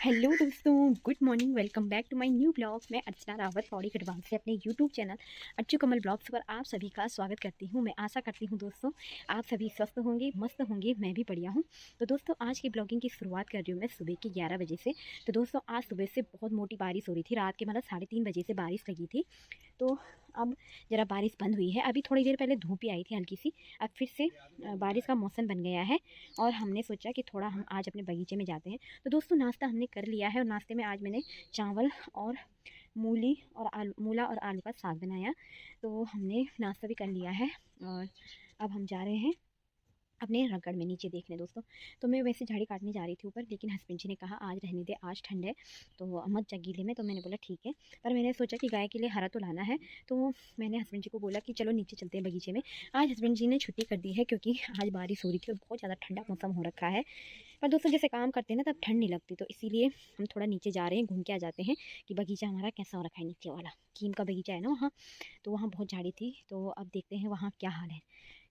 Hello दोस्तों, good morning. Welcome back to my new blog. मैं अर्चना रावत पौड़ी गढ़वाल से अपने यूट्यूब चैनल अच्छू कमल ब्लॉग्स पर आप सभी का स्वागत करती हूं। मैं आशा करती हूं दोस्तों आप सभी स्वस्थ होंगे, मस्त होंगे, मैं भी बढ़िया हूं। तो दोस्तों आज की ब्लॉगिंग की शुरुआत कर रही हूं मैं सुबह के 11 बजे से। तो दोस्तों आज सुबह से बहुत मोटी बारिश हो रही थी, रात के मतलब 3:30 बजे से बारिश लगी थी। तो अब ज़रा बारिश बंद हुई है। अभी थोड़ी देर पहले धूप ही आई थी हल्की सी। अब फिर से बारिश का मौसम बन गया है और हमने सोचा कि थोड़ा हम आज अपने बगीचे में जाते हैं। तो दोस्तों नाश्ता हमने कर लिया है और नाश्ते में आज मैंने चावल और मूला और आलू का साग बनाया। तो हमने नाश्ता भी कर लिया है और अब हम जा रहे हैं अपने रगड़ में नीचे देखने दोस्तों। तो मैं वैसे झाड़ी काटने जा रही थी ऊपर, लेकिन हस्बैंड जी ने कहा आज रहने दे, आज ठंड है तो मत जा गीले में। तो मैंने बोला ठीक है, पर मैंने सोचा कि गाय के लिए हरा तो लाना है। तो मैंने हस्बैंड जी को बोला कि चलो नीचे चलते हैं बगीचे में। आज हस्बैंड जी ने छुट्टी कर दी है क्योंकि आज बारिश हो रही थी और बहुत ज़्यादा ठंडा मौसम हो रखा है। पर दोस्तों जैसे काम करते हैं ना तब ठंड नहीं लगती, तो इसीलिए हम थोड़ा नीचे जा रहे हैं, घूम के आ जाते हैं कि बगीचा हमारा कैसा हो रखा है। नीचे वाला कीम का बगीचा है ना वहाँ, तो वहाँ बहुत झाड़ी थी। तो अब देखते हैं वहाँ क्या हाल है।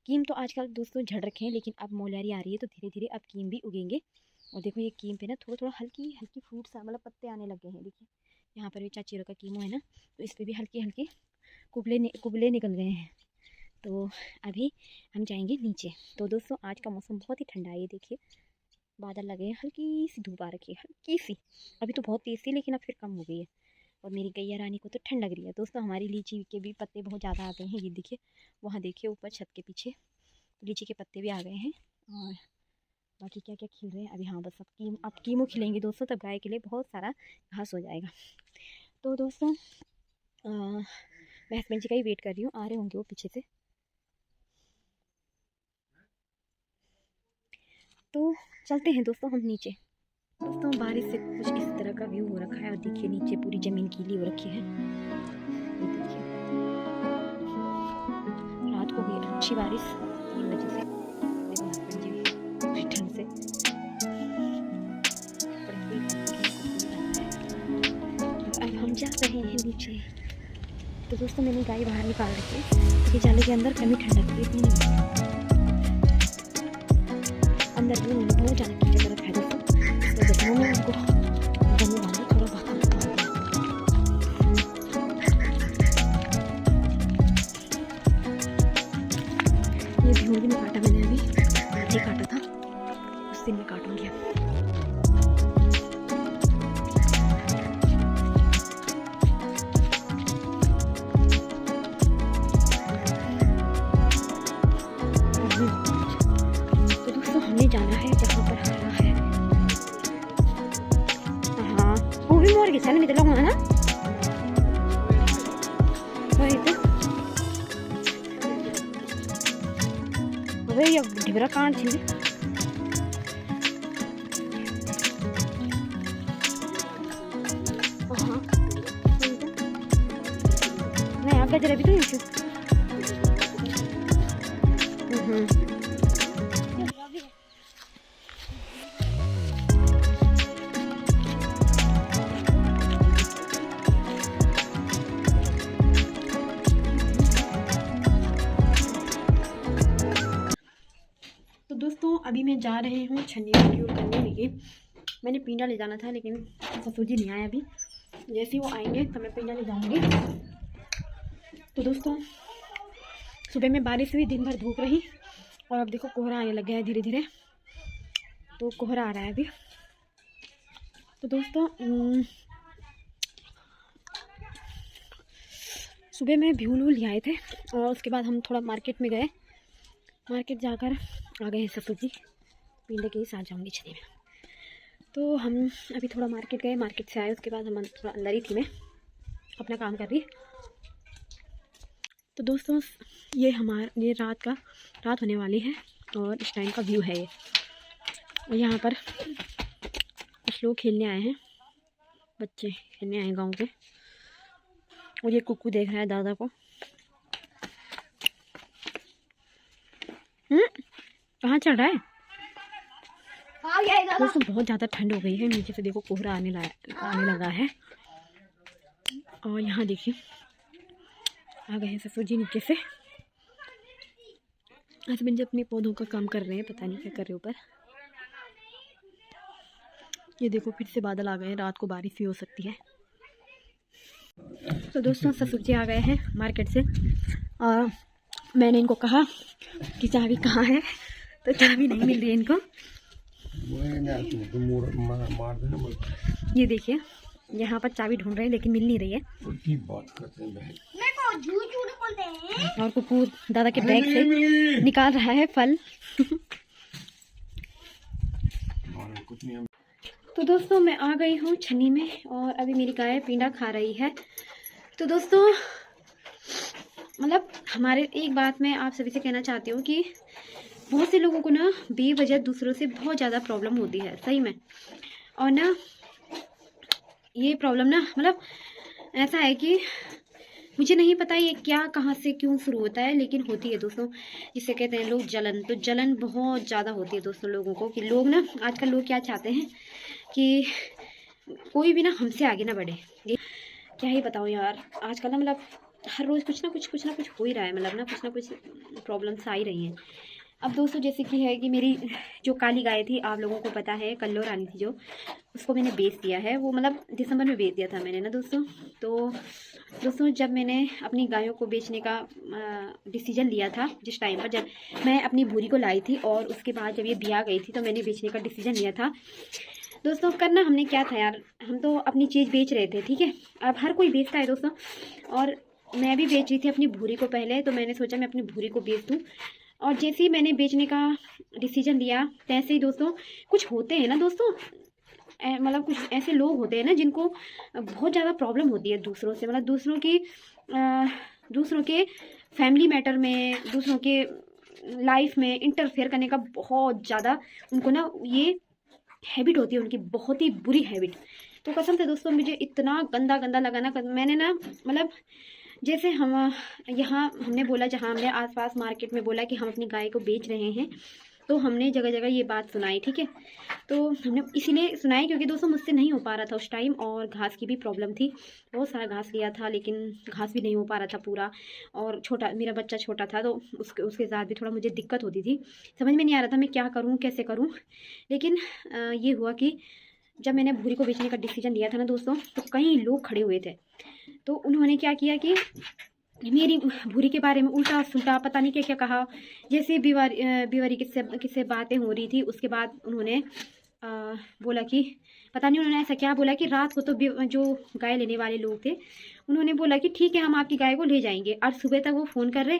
कीम तो आजकल दोस्तों झड़ रखे हैं, लेकिन अब मोलारी आ रही है तो धीरे धीरे अब कीम भी उगेंगे। और देखो ये कीम पे ना थोड़ा थोड़ा हल्की हल्की फ्रूट सा मतलब पत्ते आने लगे हैं। देखिए यहाँ पर भी चाचीरों का कीमो है ना, तो इस पर भी हल्के हल्के कुबले निकल गए हैं। तो अभी हम जाएंगे नीचे। तो दोस्तों आज का मौसम बहुत ही ठंडा है। ये देखिए बादल लगे हैं, हल्की सी धूप आ रखी है, हल्की सी। अभी तो बहुत तेज़ थी लेकिन अब फिर कम हो गई है। और मेरी गैया रानी को तो ठंड लग रही है। दोस्तों हमारी लीची के भी पत्ते बहुत ज़्यादा आ गए हैं। ये देखिए वहाँ देखिए ऊपर छत के पीछे लीची के पत्ते भी आ गए हैं। और बाकी क्या क्या खिल रहे हैं अभी। हाँ बस अब कीमो खिलेंगे दोस्तों, तब गाय के लिए बहुत सारा घास हो जाएगा। तो दोस्तों मैं हस्बैंड जी का ही वेट कर रही हूँ, आ रहे होंगे वो पीछे से। तो चलते हैं दोस्तों हम नीचे। दोस्तों बारिश से कुछ इस तरह का व्यू हो रखा है और देखिए नीचे पूरी ज़मीन गीली हो रखी है। ये देखिए रात को हुई अच्छी बारिश 3 बजे से। देखो हस्बैंड जी भी ठंड से अब हम जा रहे हैं नीचे। तो दोस्तों मैंने गाय बाहर निकाल रखी है क्योंकि जाले के अंदर कमी ठंड लगती है, इतनी नहीं होती। अंदर भी उन्होंने बहुत ज़्यादा कीचड़ कर रखा है दोस्तों, तो बचने में उनको गंदे डालना थोड़ा बहुत ये भेड़ भी नहीं काटा मैंने, अभी आधे काटा था, उस दिन में काटूंगी अब। तो दोस्तों हमें जाना है जहाँ पर हरा है। हाँ वो भी मोर गया नहीं तो ना वही तो वही अब ढिबरा कांड थी। हाँ नहीं आगे जरा भी तो इशू। तो दोस्तों अभी मैं जा रहे हूँ छन्नी वीडियो करने, लेकिन मैंने पिंडा ले जाना था लेकिन ससुर जी नहीं आए अभी। जैसे ही वो आएंगे तो मैं पिंडा ले जाऊँगी। तो दोस्तों सुबह में बारिश हुई, दिन भर धूप रही और अब देखो कोहरा आने लग गया है धीरे धीरे। तो कोहरा आ रहा है अभी। तो दोस्तों सुबह में भ्यून ले आए थे और उसके बाद हम थोड़ा मार्केट में गए। मार्केट जाकर आ गए हैं ससुर जी, पिंडे के ही साथ जाऊँगी छनी में। तो हम अभी थोड़ा मार्केट गए, मार्केट से आए, उसके बाद हम थोड़ा अंदर ही थी, मैं अपना काम कर रही। तो दोस्तों ये रात होने वाली है और इस टाइम का व्यू है ये। और यहाँ पर कुछ लोग खेलने आए हैं, बच्चे खेलने आए हैं गाँव के। और ये कुक्कू देख रहा है दादा को। कहाँ चढ़ रहा है दोस्तों? बहुत ज़्यादा ठंड हो गई है, नीचे से देखो कोहरा आने लगा है। और यहाँ देखिए आ गए हैं ससुर जी नीचे से। हस्बैंड जी अपने पौधों का काम कर रहे हैं, पता नहीं क्या कर रहे ऊपर। ये देखो फिर से बादल आ गए हैं, रात को बारिश भी हो सकती है। तो दोस्तों ससुर जी आ गए हैं मार्केट से और मैंने इनको कहा कि चाबी कहाँ है, तो चाबी नहीं मिल रही है इनको। ये देखिए यहाँ पर चाबी ढूंढ रहे हैं लेकिन मिल नहीं रही है। और कुकूर दादा के बैग से निकाल रहा है फल। तो दोस्तों मैं आ गई हूँ छन्नी में और अभी मेरी गाय पिंडा खा रही है। तो दोस्तों मतलब हमारे एक बात मैं आप सभी से कहना चाहती हूँ कि बहुत से लोगों को ना बेवजह दूसरों से बहुत ज़्यादा प्रॉब्लम होती है सही में। और ना ये प्रॉब्लम ना मतलब ऐसा है कि मुझे नहीं पता ये क्या कहाँ से क्यों शुरू होता है, लेकिन होती है दोस्तों। जिसे कहते हैं लोग जलन, तो जलन बहुत ज़्यादा होती है दोस्तों लोगों को। कि लोग ना आजकल लोग क्या चाहते हैं कि कोई भी ना हमसे आगे ना बढ़े। ये क्या ही बताऊँ यार, आजकल ना मतलब हर रोज़ कुछ ना कुछ हो ही रहा है। मतलब ना कुछ प्रॉब्लम्स आ ही रही हैं। अब दोस्तों जैसे कि है कि मेरी जो काली गाय थी, आप लोगों को पता है कल्लो रानी थी जो, उसको मैंने बेच दिया है। वो मतलब दिसंबर में बेच दिया था मैंने ना दोस्तों। तो दोस्तों जब मैंने अपनी गायों को बेचने का डिसीजन लिया था, जिस टाइम पर जब मैं अपनी भूरी को लाई थी और उसके बाद जब ये ब्याह गई थी तो मैंने बेचने का डिसीजन लिया था दोस्तों। करना हमने क्या था यार, हम तो अपनी चीज़ बेच रहे थे, ठीक है। अब हर कोई बेचता है दोस्तों, और मैं भी बेच रही थी अपनी भूरी को पहले। तो मैंने सोचा मैं अपनी भूरी को बेच दूँ, और जैसे ही मैंने बेचने का डिसीजन लिया तैसे ही दोस्तों कुछ होते हैं ना दोस्तों, मतलब कुछ ऐसे लोग होते हैं ना जिनको बहुत ज़्यादा प्रॉब्लम होती है दूसरों से। मतलब दूसरों के फैमिली मैटर में, दूसरों के लाइफ में इंटरफेयर करने का बहुत ज़्यादा उनको ना ये हैबिट होती है उनकी, बहुत ही बुरी हैबिट। तो कसम से दोस्तों मुझे इतना गंदा लगा ना, मैंने ना मतलब जैसे हम यहाँ हमने बोला, जहाँ हमने आसपास मार्केट में बोला कि हम अपनी गाय को बेच रहे हैं, तो हमने जगह जगह ये बात सुनाई, ठीक है। तो हमने इसीलिए सुनाई क्योंकि दोस्तों मुझसे नहीं हो पा रहा था उस टाइम, और घास की भी प्रॉब्लम थी। बहुत सारा घास लिया था लेकिन घास भी नहीं हो पा रहा था पूरा, और मेरा बच्चा छोटा था तो उसके साथ भी थोड़ा मुझे दिक्कत होती थी। समझ में नहीं आ रहा था मैं क्या करूँ, कैसे करूँ। लेकिन ये हुआ कि जब मैंने भूरी को बेचने का डिसीजन लिया था ना दोस्तों, तो कई लोग खड़े हुए थे। तो उन्होंने क्या किया कि मेरी भूरी के बारे में उल्टा सुल्टा पता नहीं क्या क्या कहा। जैसे बीवारी किससे बातें हो रही थी, उसके बाद उन्होंने बोला कि पता नहीं उन्होंने ऐसा क्या बोला कि रात को तो जो गाय लेने वाले लोग थे उन्होंने बोला कि ठीक है हम आपकी गाय को ले जाएंगे। और सुबह तक वो फ़ोन कर रहे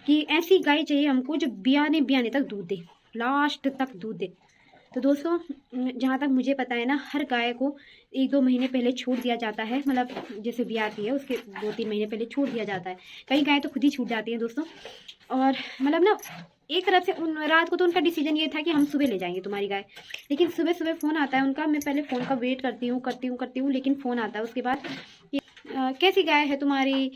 कि ऐसी गाय चाहिए हमको जो ब्याने तक दूध दे, लास्ट तक दूध दे। तो दोस्तों जहाँ तक मुझे पता है ना, हर गाय को 1-2 महीने पहले छूट दिया जाता है। मतलब जैसे ब्याह आती है उसके 2-3 महीने पहले छूट दिया जाता है। कई गाय तो खुद ही छूट जाती हैं दोस्तों। और मतलब ना एक तरफ से रात को तो उनका डिसीजन ये था कि हम सुबह ले जाएंगे तुम्हारी गाय, लेकिन सुबह फ़ोन आता है उनका। मैं पहले फ़ोन का वेट करती हूँ, लेकिन फ़ोन आता है उसके बाद कैसी गाय है तुम्हारी,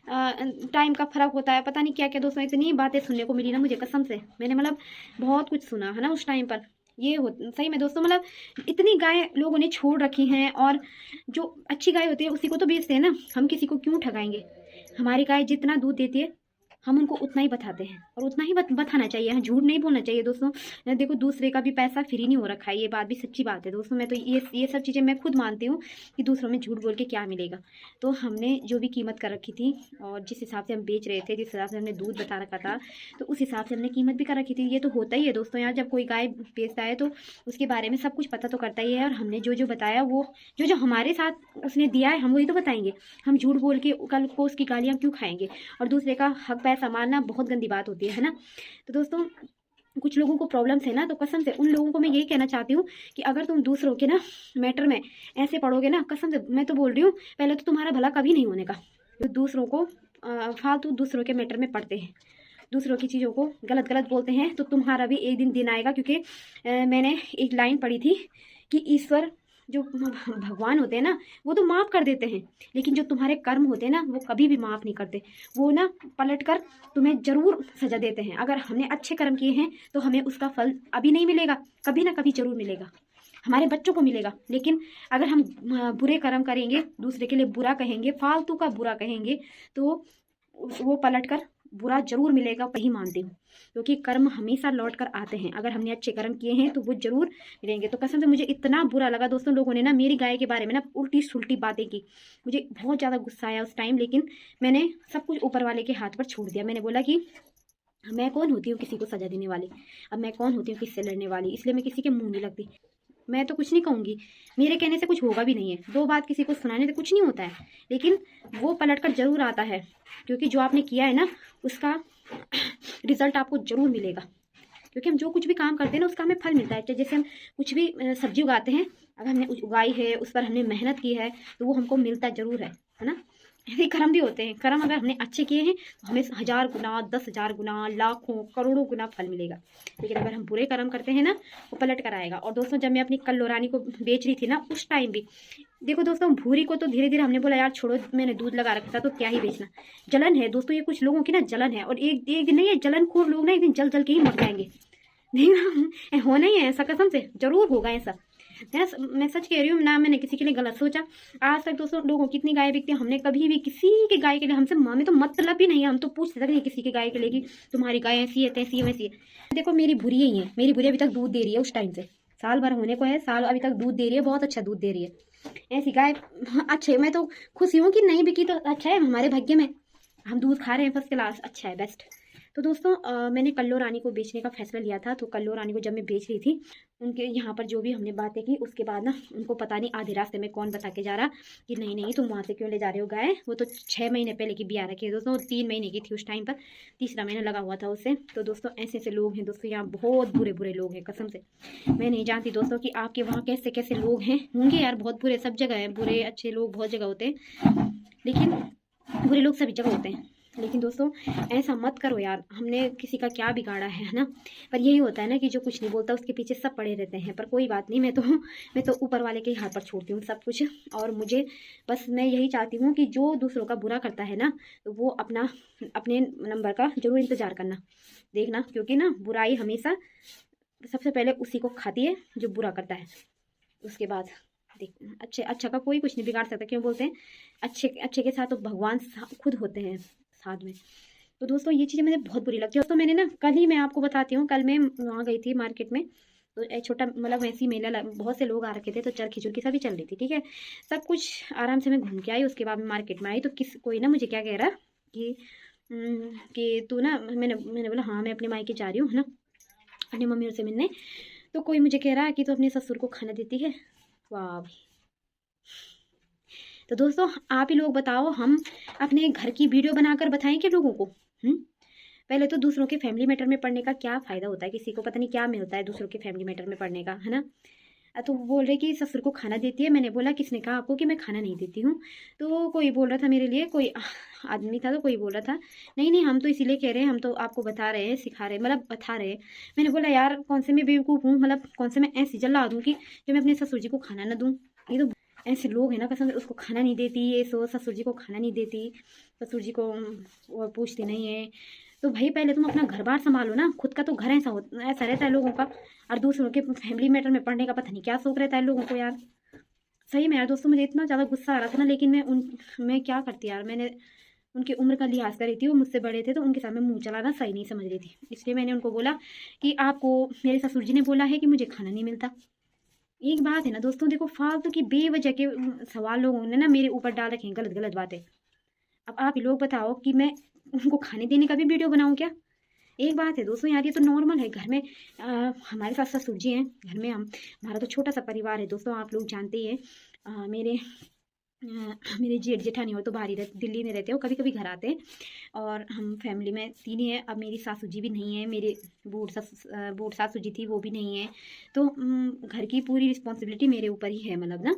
टाइम का फ़र्क होता है, पता नहीं क्या क्या। दोस्तों इतनी बातें सुनने को मिली ना मुझे, कसम से मैंने मतलब बहुत कुछ सुना है ना उस टाइम पर। ये हो सही में दोस्तों, मतलब इतनी गाय लोगों ने छोड़ रखी हैं, और जो अच्छी गाय होती है उसी को तो बेचते हैं ना। हम किसी को क्यों ठगाएंगे। हमारी गाय जितना दूध देती है हम उनको उतना ही बताते हैं, और उतना ही बताना चाहिए। हाँ, झूठ नहीं बोलना चाहिए दोस्तों। देखो दूसरे का भी पैसा फ्री नहीं हो रखा है, ये बात भी सच्ची बात है दोस्तों। मैं तो ये सब चीज़ें मैं खुद मानती हूँ कि दूसरों में झूठ बोल के क्या मिलेगा। तो हमने जो भी कीमत कर रखी थी, और जिस हिसाब से हम बेच रहे थे, जिस हिसाब से हमने दूध बता रखा था, तो उस हिसाब से हमने कीमत भी कर रखी थी। ये तो होता ही है दोस्तों यार, जब कोई गाय बेचता है तो उसके बारे में सब कुछ पता तो करता ही है। और हमने जो बताया, वो जो हमारे साथ उसने दिया है, हम वही तो बताएंगे। हम झूठ बोल के कल को उसकी गालियाँ क्यों खाएंगे। और दूसरे का हक पैसा मारना बहुत गंदी बात होती है ना। तो दोस्तों कुछ लोगों को प्रॉब्लम्स है ना, तो कसम से उन लोगों को मैं यही कहना चाहती हूँ कि अगर तुम दूसरों के ना मैटर में ऐसे पढ़ोगे ना, कसम से मैं तो बोल रही हूँ, पहले तो तुम्हारा भला कभी नहीं होने का। तो दूसरों को फालतू दूसरों के मैटर में पढ़ते हैं, दूसरों की चीज़ों को गलत बोलते हैं, तो तुम्हारा भी एक दिन आएगा। क्योंकि मैंने एक लाइन पढ़ी थी कि ईश्वर जो भगवान होते हैं ना, वो तो माफ़ कर देते हैं, लेकिन जो तुम्हारे कर्म होते हैं ना, वो कभी भी माफ़ नहीं करते। वो ना पलट कर तुम्हें ज़रूर सज़ा देते हैं। अगर हमने अच्छे कर्म किए हैं तो हमें उसका फल अभी नहीं मिलेगा, कभी ना कभी ज़रूर मिलेगा, हमारे बच्चों को मिलेगा। लेकिन अगर हम बुरे कर्म करेंगे, दूसरे के लिए बुरा कहेंगे, फालतू का बुरा कहेंगे, तो वो पलट कर बुरा जरूर मिलेगा, वही मानती हूँ, क्योंकि कर्म हमेशा लौट कर आते हैं। अगर हमने अच्छे कर्म किए हैं तो वो जरूर मिलेंगे। तो कसम से मुझे इतना बुरा लगा दोस्तों, लोगों ने ना मेरी गाय के बारे में ना उल्टी सुल्टी बातें की। मुझे बहुत ज़्यादा गुस्सा आया उस टाइम, लेकिन मैंने सब कुछ ऊपर वाले के हाथ पर छोड़ दिया। मैंने बोला कि मैं कौन होती हूँ किसी को सजा देने वाली, अब मैं कौन होती हूँ किससे लड़ने वाली, इसलिए मैं किसी के मुंह नहीं लगती। मैं तो कुछ नहीं कहूँगी, मेरे कहने से कुछ होगा भी नहीं है, दो बात किसी को सुनाने से कुछ नहीं होता है, लेकिन वो पलट कर जरूर आता है, क्योंकि जो आपने किया है ना उसका रिजल्ट आपको जरूर मिलेगा। क्योंकि हम जो कुछ भी काम करते हैं ना उसका हमें फल मिलता है। जैसे हम कुछ भी सब्जी उगाते हैं, अगर हमने उगाई है, उस पर हमने मेहनत की है, तो वो हमको मिलता जरूर है ना। ऐसे कर्म भी होते हैं, कर्म अगर हमने अच्छे किए हैं तो हमें 1000 गुना, 10,000 गुना, लाखों करोड़ों गुना फल मिलेगा। लेकिन अगर हम बुरे कर्म करते हैं ना वो पलट कर आएगा। और दोस्तों जब मैं अपनी कल्लो रानी को बेच रही थी ना उस टाइम भी देखो दोस्तों, भूरी को तो धीरे धीरे हमने बोला यार छोड़ो, मैंने दूध लगा रखा था तो क्या ही बेचना। जलन है दोस्तों, ये कुछ लोगों की ना जलन है, और एक एक नहीं है, जलनखोर लोग ना एक दिन जल जल के ही मर जाएंगे। नहीं ना, होना ही है ऐसा, कसम से जरूर होगा ऐसा। मैं सच कह रही हूँ ना, मैंने किसी के लिए गलत सोचा। आज तक दोस्तों लोगों की कितनी गाय बिकती है, हमने कभी भी किसी के गाय के लिए, हमसे माँ में तो मतलब ही नहीं है, हम तो पूछ सकते नहीं किसी के गाय के लिए कि तुम्हारी गाय ऐसी है तैसी है वैसी है। देखो मेरी बुरी ही है, मेरी बुरी अभी तक दूध दे रही है, उस टाइम से साल भर होने को है, साल अभी तक दूध दे रही है, बहुत अच्छा दूध दे रही है ऐसी गाय। अच्छे, मैं तो खुशी हूँ कि नहीं बिकी तो अच्छा है, हमारे भाग्य में हम दूध खा रहे हैं फर्स्ट क्लास, अच्छा है, बेस्ट। तो दोस्तों मैंने कल्लो रानी को बेचने का फैसला लिया था। तो कल्लो रानी को जब मैं बेच रही थी, उनके यहाँ पर जो भी हमने बातें की, उसके बाद ना उनको पता नहीं आधे रास्ते में कौन बता के जा रहा कि नहीं नहीं तुम वहाँ से क्यों ले जा रहे हो गाय, वो तो 6 महीने पहले की बिया रखी है दोस्तों, 3 महीने की थी उस टाइम पर, तीसरा महीना लगा हुआ था उससे। तो दोस्तों ऐसे ऐसे लोग हैं दोस्तों, यहाँ बहुत बुरे बुरे लोग हैं, कसम से मैं नहीं जानती दोस्तों कि आपके वहाँ कैसे कैसे लोग हैं, होंगे यार बहुत बुरे, सब जगह है बुरे, अच्छे लोग बहुत जगह होते हैं, लेकिन बुरे लोग सभी जगह होते हैं। लेकिन दोस्तों ऐसा मत करो यार, हमने किसी का क्या बिगाड़ा है ना। पर यही होता है ना कि जो कुछ नहीं बोलता उसके पीछे सब पड़े रहते हैं। पर कोई बात नहीं, मैं तो ऊपर वाले के हाथ पर छोड़ती हूँ सब कुछ। और मुझे बस मैं यही चाहती हूँ कि जो दूसरों का बुरा करता है ना, तो वो अपने नंबर का जरूर इंतजार करना, देखना, क्योंकि ना बुराई हमेशा सबसे पहले उसी को खाती है जो बुरा करता है। उसके बाद देख, अच्छा का कोई कुछ नहीं बिगाड़ सकता, क्यों बोलते हैं अच्छे के साथ तो भगवान खुद होते हैं साथ में। तो दोस्तों ये चीज़ें मुझे बहुत बुरी लगती है। दोस्तों मैंने ना कल ही, मैं आपको बताती हूँ, कल मैं वहाँ गई थी मार्केट में, तो एक छोटा मतलब वैसी मेला, बहुत से लोग आ रखे थे, तो चरखी चुरखी सभी चल रही थी, ठीक है, सब कुछ आराम से मैं घूम के आई। उसके बाद मैं मार्केट में आई तो कोई ना मुझे क्या कह रहा कि तू ना, मैंने बोला हाँ मैं अपने मायके जा रही हूँ ना, अपनी मम्मी से मिलने। तो कोई मुझे कह रहा है कि तू अपने ससुर को खाना देती है। वाह भाई। तो दोस्तों आप ही लोग बताओ, हम अपने घर की वीडियो बनाकर बताएं क्या लोगों को? पहले तो दूसरों के फैमिली मैटर में पढ़ने का क्या फ़ायदा होता है, किसी को पता नहीं क्या मिलता है दूसरों के फैमिली मैटर में पढ़ने का, है ना। तो बोल रहे कि ससुर को खाना देती है। मैंने बोला किसने कहा आपको कि मैं खाना नहीं देती हूँ? तो कोई बोल रहा था मेरे लिए, कोई आदमी था, तो कोई बोल रहा था नहीं नहीं हम तो इसीलिए कह रहे हैं, हम तो आपको बता रहे हैं, सिखा रहे हैं, मतलब बता रहे हैं। मैंने बोला यार कौन से मैं बेवकूफ़ हूँ, मतलब कौन से मैं ऐसी जल्ला दूँ कि जो मैं अपने ससुर जी को खाना ना दूँ। ये तो ऐसे लोग हैं ना, कसम से, उसको खाना नहीं देती, ये ससुर जी को खाना नहीं देती, ससुर जी को वो पूछती नहीं है। तो भाई पहले तुम अपना घर बार संभालो ना, खुद का तो घर ऐसा रहता है लोगों का, और दूसरों के फैमिली मैटर में पढ़ने का पता नहीं क्या शौक रहता है लोगों को यार। सही में यार दोस्तों मुझे इतना ज़्यादा गुस्सा आ रहा था ना, लेकिन मैं क्या करती यार, मैंने उनकी उम्र का लिहाज कर रही थी, वो मुझसे बड़े थे, तो उनके सामने मुंह चलाना सही नहीं समझ रही थी। इसलिए मैंने उनको बोला कि आपको मेरे ससुर जी ने बोला है कि मुझे खाना नहीं मिलता। एक बात है ना दोस्तों, देखो फालतू की बेवजह के सवाल लोगों ने ना मेरे ऊपर डाल रखे हैं, गलत गलत बातें। अब आप ही लोग बताओ कि मैं उनको खाने देने का भी वीडियो बनाऊं क्या? एक बात है दोस्तों यार, ये तो नॉर्मल है, घर में हमारे साथ ससुर जी हैं, घर में हमारा तो छोटा सा परिवार है दोस्तों, आप लोग जानते ही हैं। मेरे जेठ जेठानी और तो बाहर ही दिल्ली में रहते हो, कभी कभी घर आते हैं, और हम फैमिली में 3 ही हैं। अब मेरी सासू जी भी नहीं है, मेरे बूढ़ सासू जी थी वो भी नहीं है, तो घर की पूरी रिस्पॉन्सिबिलिटी मेरे ऊपर ही है, मतलब ना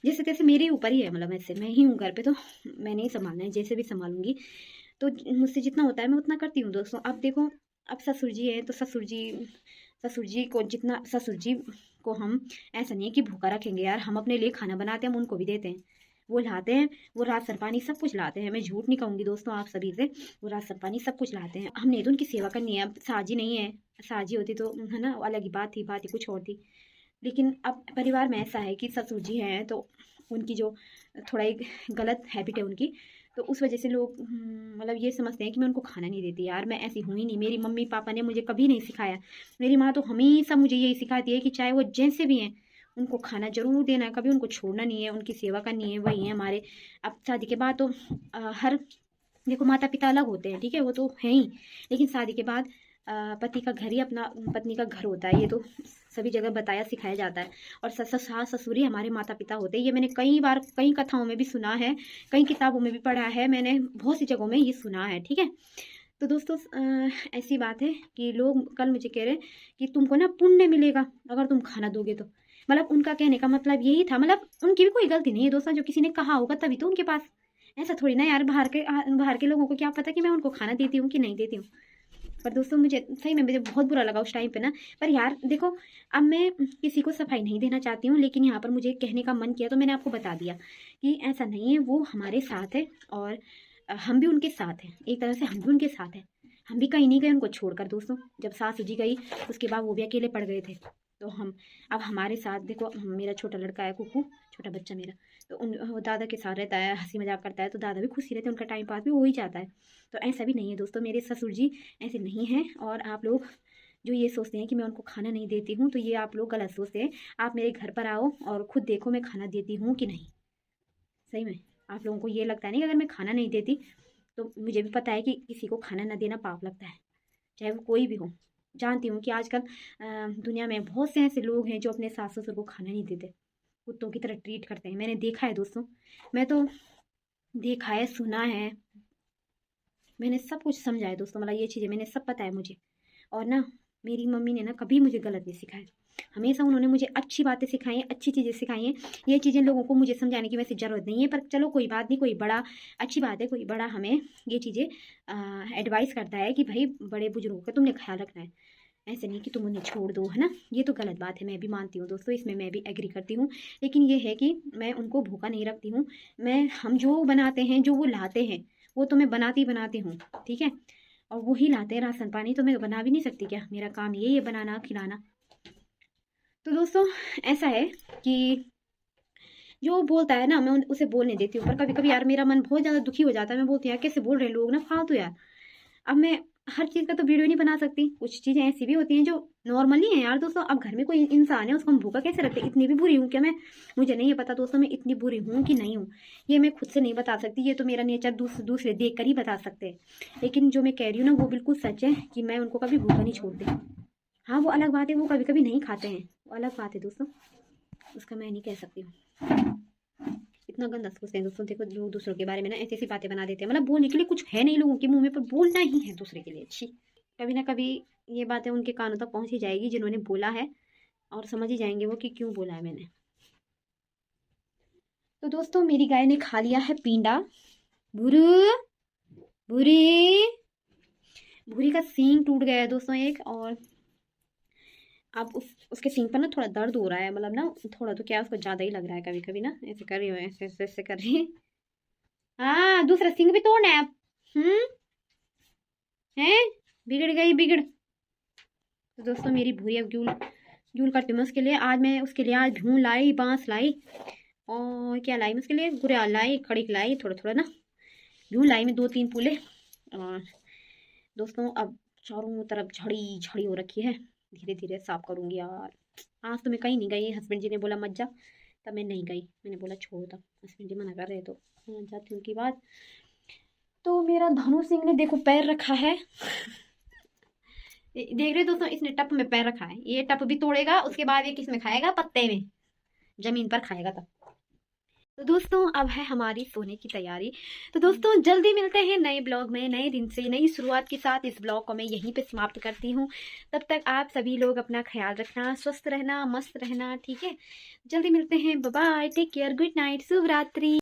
जैसे तैसे मेरे ऊपर ही है, मतलब ऐसे मैं ही हूँ घर पे, तो मैंने ही संभालना है, जैसे भी संभालूंगी। तो मुझसे जितना होता है मैं उतना करती हूँ दोस्तों। अब देखो, अब ससुर जी है तो ससुर जी को हम ऐसा नहीं है कि भूखा रखेंगे यार, हम अपने लिए खाना बनाते हैं, हम उनको भी देते हैं, वो लाते हैं, वो रात सरपानी सब कुछ लाते हैं, मैं झूठ नहीं कहूँगी दोस्तों आप सभी से, वो रात सरपानी सब कुछ लाते हैं। हमने तो उनकी सेवा करनी है। अब साजी नहीं है, साजी होती तो है ना अलग ही बात थी, बात ही कुछ और थी। लेकिन अब परिवार में ऐसा है कि ससुर जी हैं, तो उनकी जो थोड़ा एक गलत हैबिट है उनकी, तो उस वजह से लोग मतलब ये समझते हैं कि मैं उनको खाना नहीं देती। यार मैं ऐसी हूँ ही नहीं, मेरी मम्मी पापा ने मुझे कभी नहीं सिखाया। मेरी माँ तो हमेशा मुझे यही सिखाती है कि चाहे वो जैसे भी हैं उनको खाना ज़रूर देना है, कभी उनको छोड़ना नहीं है, उनकी सेवा करनी है। वही है हमारे। अब शादी के बाद तो हर देखो माता पिता अलग होते हैं, ठीक है, वो तो है ही, लेकिन शादी के बाद पति का घर ही अपना पत्नी का घर होता है। ये तो सभी जगह बताया सिखाया जाता है। और सास ससुर ही हमारे माता पिता होते हैं। ये मैंने कई बार कई कथाओं में भी सुना है, कई किताबों में भी पढ़ा है, मैंने बहुत सी जगहों में ये सुना है, ठीक है। तो दोस्तों ऐसी बात है कि लोग कल मुझे कह रहे कि तुमको ना पुण्य मिलेगा अगर तुम खाना दोगे तो। मतलब उनका कहने का मतलब यही था, मतलब उनकी भी कोई गलती नहीं है दोस्तों, जो किसी ने कहा होगा तभी तो उनके पास। ऐसा थोड़ी ना यार, बाहर के लोगों को क्या पता कि मैं उनको खाना देती हूँ कि नहीं देती हूँ। पर दोस्तों मुझे सही में मुझे बहुत बुरा लगा उस टाइम पे ना। पर यार देखो, अब मैं किसी को सफाई नहीं देना चाहती हूँ, लेकिन यहाँ पर मुझे कहने का मन किया तो मैंने आपको बता दिया कि ऐसा नहीं है, वो हमारे साथ है और हम भी उनके साथ हैं। एक तरह से हम भी उनके साथ हैं, हम भी कहीं नहीं गए उनको छोड़कर दोस्तों। जब सासू जी गई उसके बाद वो भी अकेले पड़ गए थे, तो हम अब हमारे साथ देखो, मेरा छोटा लड़का है कुकू, छोटा बच्चा मेरा, तो वो दादा के साथ रहता है, हंसी मजाक करता है, तो दादा भी खुशी रहते हैं, उनका टाइम पास भी हो ही जाता है। तो ऐसा भी नहीं है दोस्तों, मेरे ससुर जी ऐसे नहीं हैं। और आप लोग जो ये सोचते हैं कि मैं उनको खाना नहीं देती हूँ, तो ये आप लोग गलत सोचते हैं। आप मेरे घर पर आओ और खुद देखो मैं खाना देती हूँ कि नहीं। सही में आप लोगों को ये लगता है नहीं कि अगर मैं खाना नहीं देती, तो मुझे भी पता है कि किसी को खाना ना देना पाप लगता है, चाहे वो कोई भी हो। जानती हूँ कि आजकल दुनिया में बहुत से ऐसे लोग हैं जो अपने सास ससुर को खाना नहीं देते, कुत्तों की तरह ट्रीट करते हैं। मैंने देखा है दोस्तों, मैं तो देखा है, सुना है, मैंने सब कुछ समझा है दोस्तों। मतलब ये चीज़ें मैंने सब पता है मुझे। और ना मेरी मम्मी ने ना कभी मुझे गलत नहीं सिखाया, हमेशा उन्होंने मुझे अच्छी बातों सिखाई हैं, अच्छी चीज़ें सिखाई हैं। ये चीज़ें लोगों को मुझे समझाने की वैसे ज़रूरत नहीं है, पर चलो कोई बात नहीं, कोई बड़ा अच्छी बात है, कोई बड़ा हमें ये चीज़ें एडवाइस करता है कि भाई बड़े बुजुर्गों का तुमने ख्याल रखना है, ऐसे नहीं कि तुम उन्हें छोड़ दो, है ना। ये तो गलत बात है, मैं भी मानती हूँ दोस्तों, इसमें मैं भी एग्री करती हूँ। लेकिन ये है कि मैं उनको भूखा नहीं रखती हूँ। हम जो बनाते हैं, जो वो लाते हैं, वो तो मैं बनाती हूँ, ठीक है। और वो ही लाते हैं राशन पानी, तो मैं बना भी नहीं सकती क्या? मेरा काम यही है, बनाना खिलाना। तो दोस्तों ऐसा है कि जो बोलता है ना, मैं उसे बोलने देती हूँ। पर कभी कभी यार मेरा मन बहुत ज़्यादा दुखी हो जाता है, मैं बोलती हूँ यार कैसे बोल रहे हैं लोग ना, फालतू यार। अब मैं हर चीज़ का तो वीडियो नहीं बना सकती, कुछ चीज़ें ऐसी भी होती हैं जो नॉर्मली हैं यार दोस्तों। अब घर में कोई इंसान है, उसको हम भूखा कैसे रखते हैं? इतनी भी बुरी हूँ क्या मैं? मुझे नहीं है पता दोस्तों, मैं इतनी बुरी हूँ कि नहीं हूँ, ये मैं खुद से नहीं बता सकती। ये तो मेरा नेचर दूसरे देख कर ही बता सकते हैं। लेकिन जो मैं कह रही हूँ ना, वो बिल्कुल सच है कि मैं उनको कभी भूखा नहीं छोड़ती। हाँ वो अलग बात है, वो कभी कभी नहीं खाते हैं, वो अलग बात है दोस्तों, उसका मैं नहीं कह सकती हूँ। इतना गंदा सोचते हैं दोस्तों। देखो लोग दूसरों के बारे में ना ऐसी ऐसी बातें बना देते हैं, मतलब बोलने के लिए कुछ है नहीं लोगों के मुंह में, पर बोलना ही है दूसरे के लिए। अच्छी कभी ना कभी ये बातें उनके कानों तक पहुंच ही जाएगी जिन्होंने बोला है, और समझ ही जाएंगे वो कि क्यों बोला है मैंने। तो दोस्तों मेरी गाय ने खा लिया है पींडा। भूरू भूरी भूरी का सींग टूट गया है दोस्तों एक, और अब उसके सींग पर ना थोड़ा दर्द हो रहा है, मतलब ना थोड़ा तो क्या, उसको ज़्यादा ही लग रहा है कभी कभी ना, ऐसे कर रही हूँ, ऐसे ऐसे ऐसे कर रही है। हाँ दूसरा सींग भी तोड़ना है अब। है, बिगड़ गई बिगड़। तो दोस्तों मेरी भूरी अब जूल जूल करती हूँ मैं उसके लिए। आज मैं उसके लिए आज भून लाई, बांस लाई, और क्या लाई मैं उसके लिए, गुड़ियाल लाई, खड़ी लाई, थोड़ा थोड़ा ना भून लाई मैं 2-3 पुले। और दोस्तों अब चारों तरफ झड़ी झड़ी हो रखी है, धीरे धीरे साफ करूँगी यार। आज तो मैं कहीं नहीं गई, हस्बैंड जी ने बोला मत जा, तब मैं नहीं गई, मैंने बोला छोड़, तब हस्बैंड जी मना कर रहे तो जाती हूँ। की बात तो मेरा धनु सिंह ने देखो पैर रखा है, देख रहे दोस्तों, इसने टप में पैर रखा है, ये टप भी तोड़ेगा, उसके बाद ये किस में खाएगा? पत्ते में, जमीन पर खाएगा तब। तो दोस्तों अब है हमारी सोने की तैयारी। तो दोस्तों जल्दी मिलते हैं नए ब्लॉग में, नए दिन से नई शुरुआत के साथ। इस ब्लॉग को मैं यहीं पे समाप्त करती हूँ। तब तक आप सभी लोग अपना ख्याल रखना, स्वस्थ रहना, मस्त रहना, ठीक है। जल्दी मिलते हैं, bye bye, take care, good night, शुभ रात्रि।